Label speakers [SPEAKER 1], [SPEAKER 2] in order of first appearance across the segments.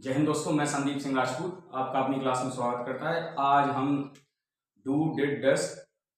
[SPEAKER 1] जय हिंद दोस्तों, मैं संदीप सिंह राजपूत आपका अपनी क्लास में स्वागत करता है। आज हम डू डिड डस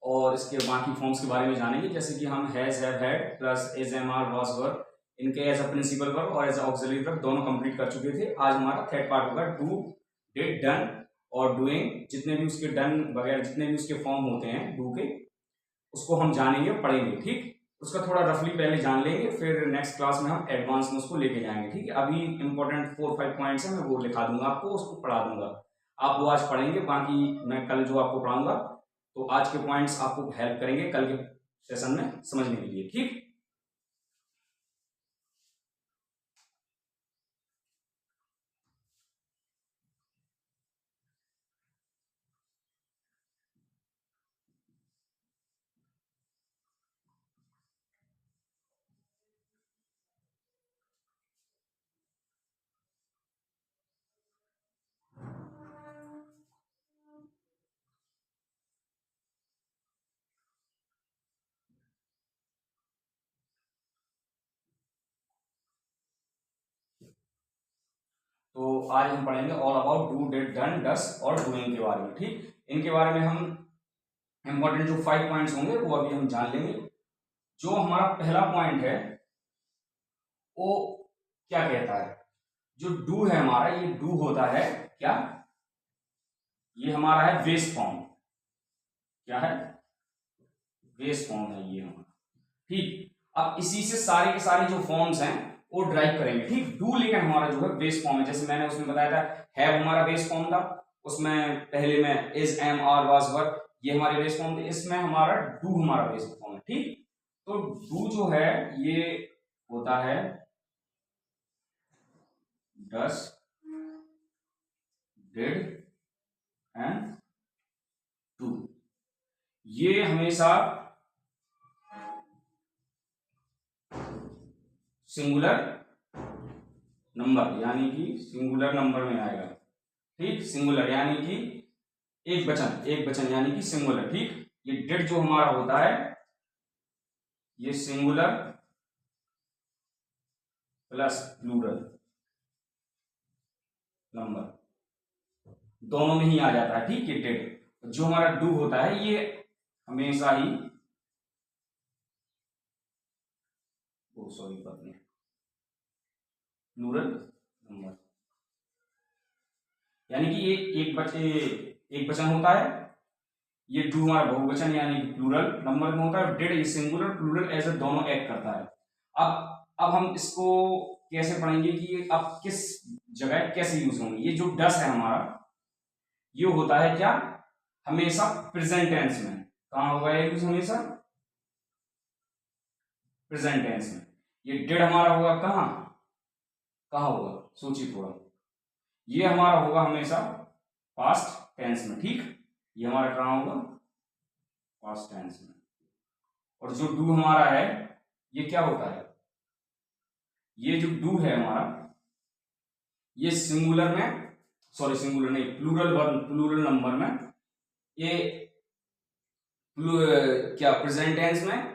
[SPEAKER 1] और इसके बाकी फॉर्म्स के बारे में जानेंगे। जैसे कि हम has have had plus as am are was were, इनके एज अ प्रिंसिपल वर्ब और एज अ ऑक्सिलरी वर्ब दोनों कंप्लीट कर चुके थे। आज हमारा थर्ड पार्ट होगा डू डिड डन और डूइंग। जितने भी उसके डन वगैरह जितने भी उसके फॉर्म होते हैं डू के, उसको हम जानेंगे, पढ़ेंगे। ठीक, उसका थोड़ा रफली पहले जान लेंगे, फिर नेक्स्ट क्लास में हम एडवांस में उसको लेके जाएंगे। ठीक है, अभी इंपॉर्टेंट 4-5 पॉइंट्स हैं, मैं वो लिखा दूंगा आपको, उसको पढ़ा दूंगा। आप वो आज पढ़ेंगे, बाकी मैं कल जो आपको पढ़ाऊंगा तो आज के पॉइंट्स आपको हेल्प करेंगे कल के सेशन में समझने के लिए। ठीक, तो आज हम पढ़ेंगे all about do did done does और डूइंग के बारे में। ठीक, इनके बारे में हम इंपॉर्टेंट जो 5 पॉइंट्स होंगे वो अभी हम जान लेंगे। जो हमारा पहला पॉइंट है वो क्या कहता है, जो डू है हमारा, ये डू होता है क्या, ये हमारा है बेस फॉर्म। क्या है? बेस फॉर्म है ये हमारा। ठीक, अब इसी से सारे के सारे जो फॉर्म्स हैं वो ड्राइव करेंगे। ठीक, डू लेकिन हमारा जो है बेस फॉर्म है। जैसे मैंने उसमें बताया था, हैव हमारा बेस फॉर्म था, उसमें पहले में is am are was were, ये हमारे बेस फॉर्म थे। इसमें हमारा डू हमारा बेस फॉर्म है। ठीक, तो डू जो है ये होता है डस डिड एंड डू। ये हमेशा सिंगुलर नंबर यानी कि सिंगुलर नंबर में आएगा। ठीक, सिंगुलर यानी कि एक वचन, एक वचन यानी कि सिंगुलर। ठीक, ये डिड जो हमारा होता है ये सिंगुलर प्लस प्लूरल नंबर दोनों में ही आ जाता है। ठीक, ये डिड। जो हमारा डू होता है ये हमेशा ही सॉरी प्लूरल नंबर, यानी कि ये एक वचन होता है। ये डू हमारा बहुवचन यानी कि प्लूरल नंबर में होता है। डिड ये सिंगुलर प्लूरल एज दोनों एक्ट करता है। अब हम इसको कैसे पढ़ेंगे कि ये अब किस जगह कैसे यूज होंगे। ये जो डस है हमारा, ये होता है क्या, हमेशा प्रेजेंट टेंस में। कहां होगा ये यूज? हमेशा प्रेजेंट टेंस में। ये डिड हमारा होगा कहां, कहां होगा, सोचिए थोड़ा। ये हमारा होगा हमेशा पास्ट टेंस में। ठीक, ये हमारा कहां होगा, पास्ट टेंस में। और जो डू हमारा है ये क्या होता है, ये जो डू है हमारा ये सिंगुलर में, सॉरी सिंगुलर नहीं, प्लूरल वर्ब, प्लूरल नंबर में, ये क्या प्रेजेंट टेंस में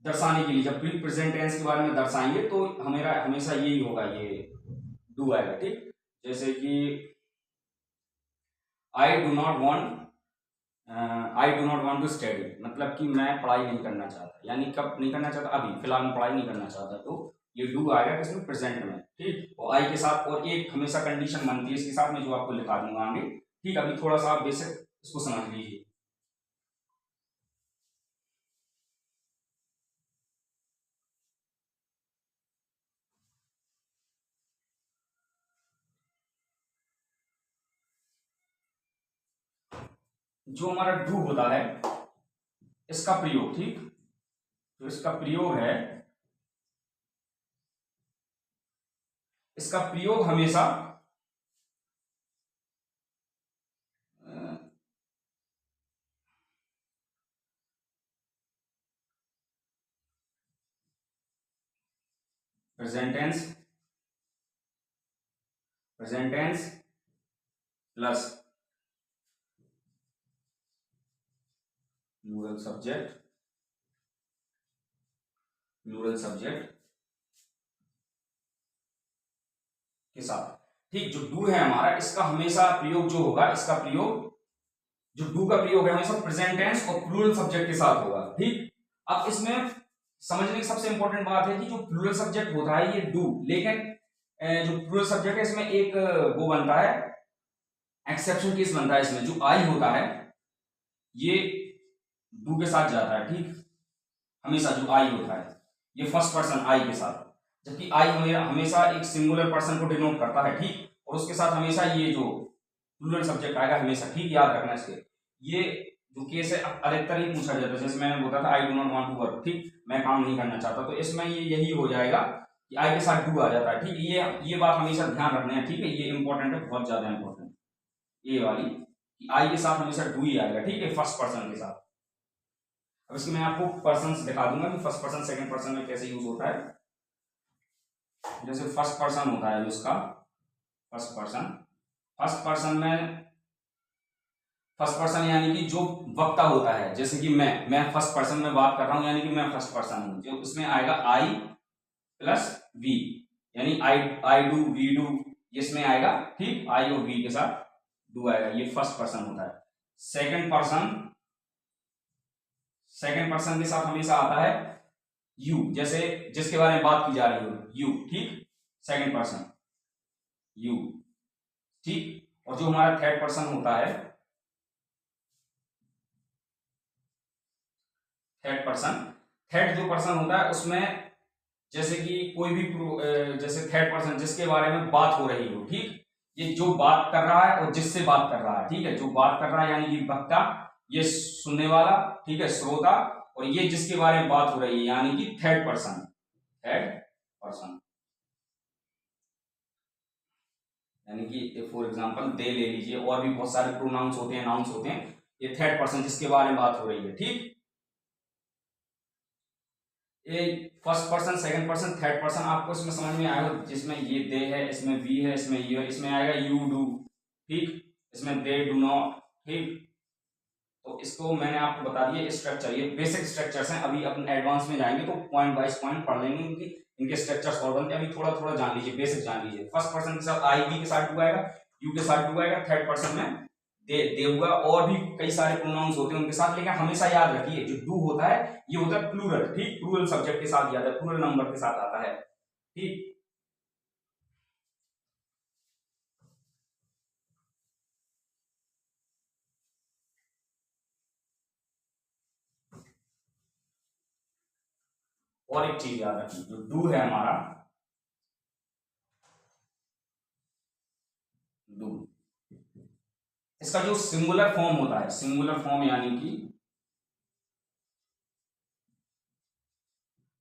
[SPEAKER 1] दर्शाने के लिए, जब प्रेजेंट टेंस के बारे में दर्शाएंगे तो हमेरा हमेशा यही होगा, ये डू आएगा। ठीक, जैसे कि I do not want, I do not want to study, मतलब कि मैं पढ़ाई नहीं करना चाहता। यानी कब नहीं करना चाहता? अभी फिलहाल मैं पढ़ाई नहीं करना चाहता। तो ये डू आएगा किसमें? प्रेजेंट में। ठीक, और आई के साथ और एक हमेशा कंडीशन बनती है इसके साथ में, जो आपको लिखा दूंगा आगे। ठीक, अभी थोड़ा सा आप बेसिक इसको समझ लीजिए। जो हमारा डू होता है इसका प्रयोग, ठीक, तो इसका प्रयोग है, इसका प्रयोग हमेशा present tense, present tense plus plural subject, plural subject के साथ। ठीक। जो डू है हमारा, इसका हमेशा प्रयोग जो होगा, इसका प्रयोग, जो डू का प्रयोग है हमेशा प्रेजेंट टेंस और प्लूरल सब्जेक्ट के साथ होगा। ठीक। अब इसमें समझने की सबसे इंपॉर्टेंट बात है कि जो प्लूरल सब्जेक्ट होता है ये डू, लेकिन जो प्लूरल सब्जेक्ट है इसमें एक वो बनता है, एक्सेप्शन केस बनता है। इसमें जो आई होता है ये डू के साथ जाता है। ठीक। हमेशा जो आई होता है ये फर्स्ट पर्सन आई के साथ, जबकि आई हमेशा एक सिंगुलर पर्सन को डिनोट करता है। ठीक। और उसके साथ हमेशा ये जो प्लूरल सब्जेक्ट आएगा हमेशा। ठीक, याद रखना इसके। ये जो केस है अधिकतर ही पूछा जाता है, जैसे मैंने बोला था I do not want to work. ठीक, मैं काम नहीं करना चाहता, तो इसमें ये यही हो जाएगा कि आई के साथ डू आ जाता है। ठीक, ये बात हमेशा ध्यान रखना है। ठीक है, ये इंपॉर्टेंट है, बहुत ज्यादा इंपॉर्टेंट ये वाली, कि आई के साथ हमेशा डू ही आएगा। ठीक है, फर्स्ट पर्सन के साथ। अब इसमें मैं आपको पर्सन दिखा दूंगा कि फर्स्ट पर्सन सेकंड पर्सन में कैसे यूज होता है। जैसे फर्स्ट पर्सन होता है उसका, फर्स्ट पर्सन में फर्स्ट पर्सन यानी कि जो वक्ता होता है, जैसे कि मैं फर्स्ट पर्सन में बात कर रहा हूं, यानी कि मैं फर्स्ट पर्सन हूं। जो उसमें आएगा आई प्लस वी, यानी आई डू, वी डू, इसमें आएगा। ठीक, आई और वी के साथ डू आएगा, ये फर्स्ट पर्सन होता है। सेकंड पर्सन के साथ हमेशा आता है यू, जैसे जिसके बारे में बात की जा रही हो, यू। ठीक, सेकंड पर्सन यू। ठीक, और जो हमारा थर्ड पर्सन होता है, थर्ड जो पर्सन होता है उसमें जैसे कि कोई भी जैसे थर्ड पर्सन जिसके बारे में बात हो रही हो। ठीक, ये जो बात कर रहा है और जिससे बात कर रहा है। ठीक है, जो बात कर रहा है यानी कि वक्ता, ये सुनने वाला, ठीक है, श्रोता, और ये जिसके बारे में बात हो रही है यानी कि थर्ड पर्सन। यानी कि फॉर एग्जांपल दे ले लीजिए, और भी बहुत सारे प्रोनाउंस होते हैं, नाउन्स होते हैं। ये थर्ड पर्सन जिसके बारे में बात हो रही है। ठीक, ये first person, second person, third person आपको इसमें समझ में आएगा, जिसमें ये दे है, इसमें वी है, इसमें ये, इसमें आएगा यू डू। ठीक, इसमें दे डू नॉट। ठीक, तो इसको मैंने आपको बता दिया स्ट्रक्चर, ये बेसिक स्ट्रक्चर्स हैं। अभी अपन एडवांस में जाएंगे तो पॉइंट वाइज पॉइंट पढ़ लेंगे, क्योंकि इनके स्ट्रक्चर्स और बनते हैं। अभी थोड़ा थोड़ा जान लीजिए, बेसिक जान लीजिए। फर्स्ट पर्सन के साथ आई वी के साथ डू आएगा, यू के साथ डू आएगा। थर्ड पर्सन में दे हुआ, और भी कई सारे प्रोनाउंस होते हैं उनके साथ, लेकिन हमेशा याद रखिए जो डू होता है ये होता है प्लूरल। ठीक, प्लूरल सब्जेक्ट के साथ याद है, प्लूरल नंबर के साथ आता है। ठीक, और एक चीज याद रखिए, जो डू है हमारा, डू, इसका जो सिंगुलर फॉर्म होता है, सिंगुलर फॉर्म यानी कि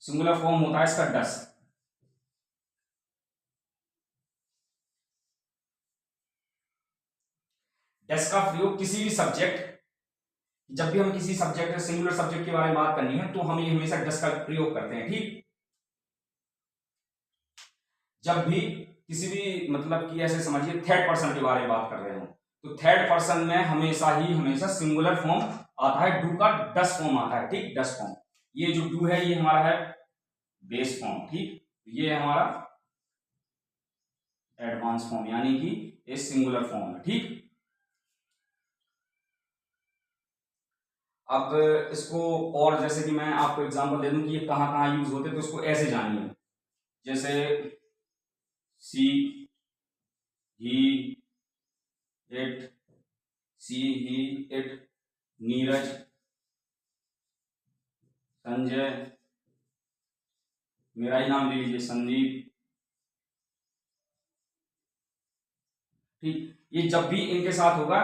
[SPEAKER 1] सिंगुलर फॉर्म होता है इसका डस। डस का प्रयोग किसी भी सब्जेक्ट, जब भी हम किसी सब्जेक्ट, सिंगुलर सब्जेक्ट के बारे में बात करनी है तो हम ये हमेशा डस का प्रयोग करते हैं। ठीक, जब भी किसी भी, मतलब कि ऐसे समझिए थर्ड पर्सन के बारे में बात कर रहे हो, तो थर्ड पर्सन में हमेशा सिंगुलर फॉर्म आता है, डू का डस फॉर्म आता है। ठीक, डस फॉर्म। ये जो डू है ये हमारा है बेस फॉर्म। ठीक, ये हमारा एडवांस फॉर्म, यानी कि ये सिंगुलर फॉर्म है। ठीक, अब इसको और जैसे कि मैं आपको एग्जांपल दे दूं कि ये कहां कहां यूज होते हैं, तो इसको ऐसे जानिए। जैसे she, he, it, she, he, it, Neeraj, Sanjay, मेरा ही नाम ले लीजिए संदीप। ठीक, ये जब भी इनके साथ होगा,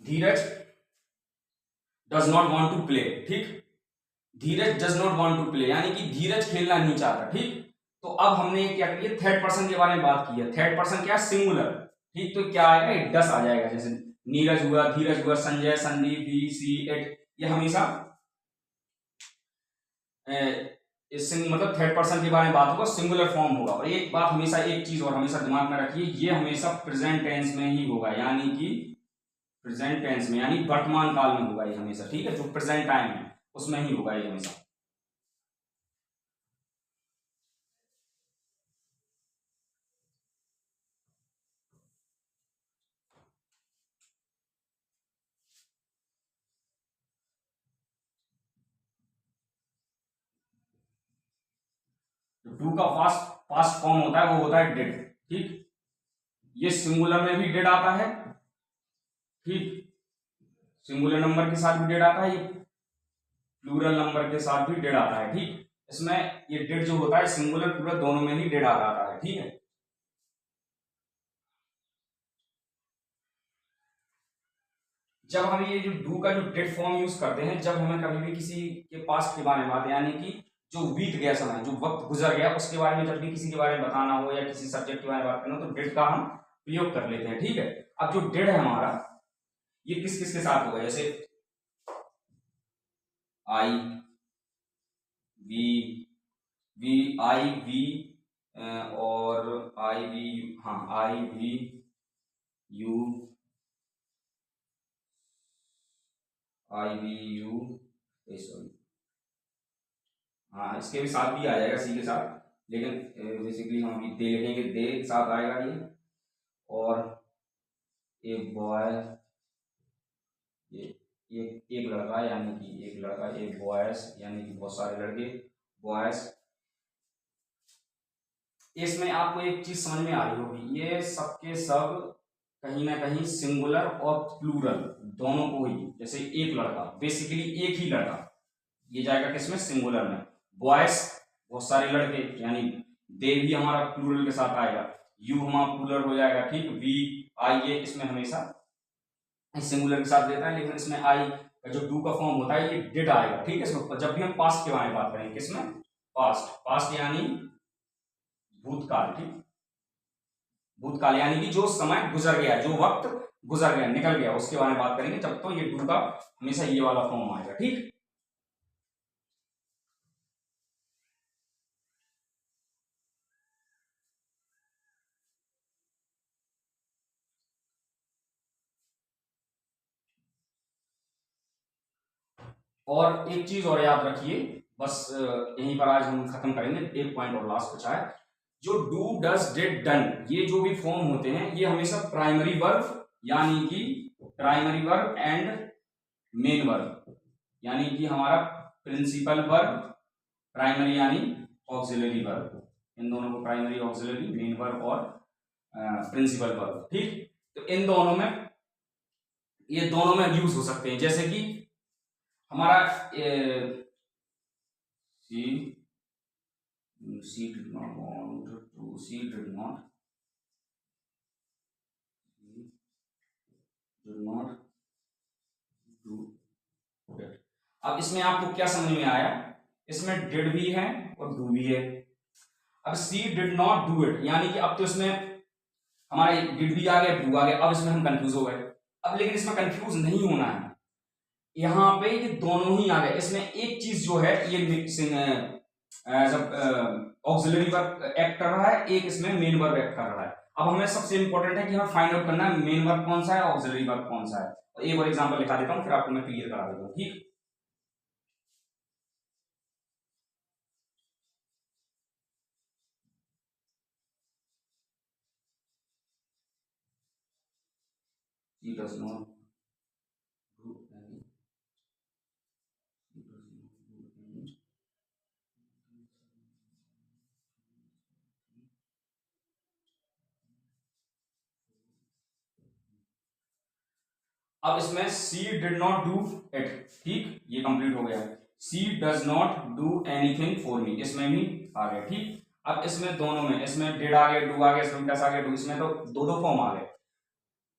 [SPEAKER 1] Dheeraj does not want to play. ठीक, Dheeraj does not want to play, यानी कि धीरज खेलना नहीं चाहता। ठीक, तो अब हमने क्या किया, थर्ड पर्सन के बारे में बात की है। थर्ड पर्सन क्या, सिंगुलर। ठीक, तो क्या आएगा, डस आ जाएगा। जैसे नीरज हुआ, धीरज हुआ, संजय, संदीप, ही, सी, इट, ये हमेशा मतलब थर्ड पर्सन के बारे में बात होगा, सिंगुलर फॉर्म होगा। और एक बात हमेशा, एक चीज और हमेशा दिमाग में रखिए, ये हमेशा प्रेजेंट टेंस में ही होगा, यानी कि प्रेजेंट टेंस में, यानी वर्तमान काल में होगा ये हमेशा। ठीक है, जो प्रेजेंट टाइम है उसमें ही होगा ये हमेशा। डू का पास्ट फॉर्म होता है वो होता है डिड। ठीक, ये सिंगुलर में भी डिड आता है। ठीक, सिंगुलर नंबर के साथ भी डिड आता है, ये प्लूरल नंबर के साथ भी डिड आता है। ठीक, इसमें ये डिड जो होता है सिंगुलर प्लूरल दोनों में ही डिड आता है। ठीक है, जब हम ये जो डू का जो डिड फॉर्म यूज करते हैं, जब हमें कभी भी किसी के पास्ट के बारे में बात, यानी कि जो बीत गया समय, जो वक्त गुजर गया, उसके बारे में जब भी किसी के बारे में बताना हो या किसी सब्जेक्ट के बारे में बात करना हो तो डिड का हम प्रयोग कर लेते हैं। ठीक है, अब जो डिड है हमारा ये किस किस के साथ होगा, जैसे आई वी और आई वी, हाँ आई वी यू सॉरी, हाँ इसके भी साथ भी आ जाएगा सी के साथ, लेकिन बेसिकली हम अभी दे लिखेंगे, दे के साथ आएगा ये। और एक बॉय, ये एक लड़का यानी कि एक लड़का, एक बॉयज यानी कि बहुत सारे लड़के, बॉयज। इसमें आपको एक चीज समझ में आ रही होगी, ये सबके सब कहीं ना कहीं सिंगुलर और प्लूरल दोनों को ही, जैसे एक लड़का बेसिकली एक ही लड़का, ये जाएगा किसमें, सिंगुलर में। बॉयज बहुत सारे लड़के, यानी दे भी हमारा प्लूरल के साथ आएगा, यू हमारा प्लूरल हो जाएगा। ठीक, वी आई ये इसमें हमेशा सिंगुलर के साथ देता है, लेकिन इसमें आई का जो डू का फॉर्म होता है ये डिड आएगा। ठीक है, इसमें जब भी हम पास्ट के बारे में बात करेंगे, किसमें, पास्ट यानी भूतकाल। ठीक, भूतकाल यानी कि जो समय गुजर गया, जो वक्त गुजर गया, निकल गया, उसके बारे में बात करेंगे, जब तो ये डू का हमेशा ये वाला फॉर्म आएगा। ठीक, और एक चीज और याद रखिए, बस यहीं पर आज हम खत्म करेंगे, एक पॉइंट और लास्ट बचा है। जो डू डज डिड डन ये जो भी फॉर्म होते हैं ये हमेशा प्राइमरी वर्ब यानी कि primary verb and main verb, यानी कि हमारा प्रिंसिपल वर्ब, प्राइमरी यानी ऑक्सिलरी वर्ब, इन दोनों को प्राइमरी, ऑक्सिलरी, मेन वर्ब और प्रिंसिपल वर्ब। ठीक, तो इन दोनों में, ये दोनों में यूज हो सकते हैं, जैसे कि हमारा she did not want to, she did not do it। अब इसमें आपको क्या समझ में आया, इसमें डिड भी है और डू भी है। अब सी डिड नॉट डू इट, यानी कि अब तो इसमें हमारा डिड भी आ गया, डू आ गया, अब इसमें हम कंफ्यूज हो गए। अब लेकिन इसमें कंफ्यूज नहीं होना है, यहाँ पे ये दोनों ही आ गए। इसमें एक चीज जो है ये ऑक्सिलरी वर्ब एक्ट कर रहा है, एक इसमें मेन वर्ब एक्ट कर रहा है। अब हमें सबसे इंपॉर्टेंट है कि हमें फाइंड आउट करना है मेन वर्ब कौन सा है, ऑक्सिलरी वर्ब कौन सा है। और एक और एग्जांपल लिखा देता हूं, फिर आपको मैं क्लियर करा देता हूं। ठीक, he does not do any, अब इसमें she did not do it. ठीक, ये कंप्लीट हो गया। She does not do anything for me, इसमें भी आ गया। ठीक, अब इसमें दोनों में, इसमें डिड आ गया, डू आ गया, इसमें डस आ गया, डू, इसमें तो दो दो फॉर्म आ गए।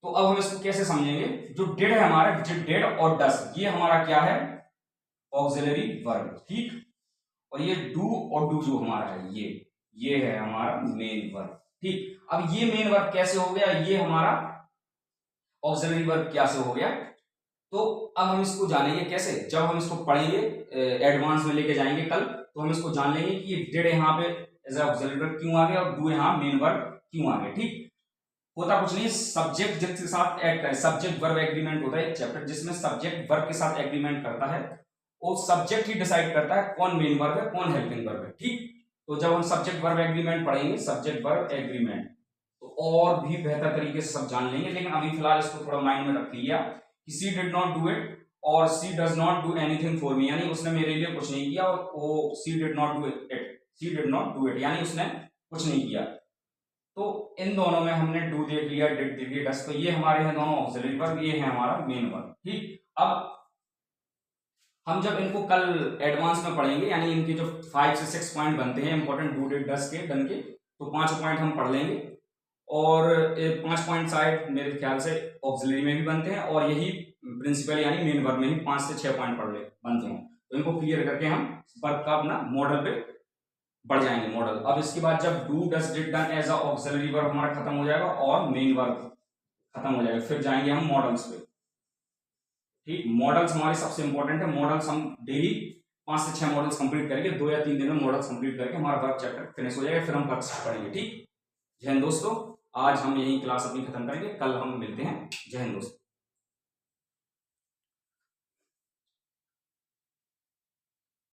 [SPEAKER 1] तो अब हम इसको कैसे समझेंगे, जो डिड है हमारा, डिड और डस ये हमारा क्या है, ऑक्सिलरी वर्ब। ठीक, और ये डू और डू जो हमारा है ये है हमारा मेन वर्ब। ठीक, अब ये मेन वर्ब कैसे हो गया, ये हमारा ऑक्सिलरी वर्ब कैसे हो गया, तो अब हम इसको जानेंगे कैसे, जब हम इसको पढ़ेंगे एडवांस में लेके जाएंगे कल, तो हम इसको जान लेंगे कि ये डिड यहाँ पे एज ऑक्सिलरी वर्ब क्यों आ गया और डू यहाँ मेन वर्ब क्यों आ गया। ठीक, होता कुछ नहीं, सब्जेक्ट जिसके साथ ऐड करे, सब्जेक्ट वर्ब एग्रीमेंट होता है एक चैप्टर जिसमें सब्जेक्ट वर्ब के साथ एग्रीमेंट करता है, वो सब्जेक्ट ही डिसाइड करता है कौन मेन वर्ब है कौन हेल्पिंग वर्ब है। ठीक, तो जब हम सब्जेक्ट वर्ब एग्रीमेंट पढ़ेंगे, सब्जेक्ट वर्ब एग्रीमेंट, तो और भी बेहतर तरीके से सब जान लेंगे। लेकिन अभी फिलहाल इसको थोड़ा माइंड में रख लिया कि she did not do it और she does not do anything for me, यानी उसने मेरे लिए कुछ नहीं किया, और वो she did not do it, she did not do it, यानी उसने कुछ नहीं किया। तो इन दोनों में हमने डू देख लिया, डिड देख लिया, डस, तो ये हमारे हैं दोनों ऑक्सिलरी वर्ब, ये है हमारा मेन वर्ब। ठीक, अब हम जब इनको कल एडवांस में पढ़ेंगे, यानी इनके जो 5 से 6 पॉइंट बनते हैं इंपॉर्टेंट डू डिड डस के डन के, तो 5 पॉइंट हम पढ़ लेंगे, और 5 पॉइंट शायद मेरे ख्याल से ऑक्सिलरी में भी बनते हैं, और यही प्रिंसिपल यानी मेन वर्ब में ही 5 से 6 पॉइंट पढ़ ले बनते हैं। तो इनको क्लियर करके हम वर्ब का अपना मॉडल पे बढ़ जाएंगे मॉडल। अब इसके बाद जब do does did done as a auxiliary verb हमारा खत्म हो जाएगा और मेन वर्ब खत्म हो जाएगा, फिर जाएंगे हम मॉडल्स पे। ठीक, मॉडल्स हमारे सबसे इंपॉर्टेंट है, मॉडल्स हम डेली 5 से 6 मॉडल्स कंप्लीट करेंगे, 2 या 3 दिन में मॉडल्स कंप्लीट करके हमारा वर्क चैप्टर फिनिश हो जाएगा, फिर हम वर्क पढ़ेंगे। ठीक, जय हिंद दोस्तों, आज हम यही क्लास अपनी खत्म करेंगे, कल हम मिलते हैं। जय हिंद दोस्तों।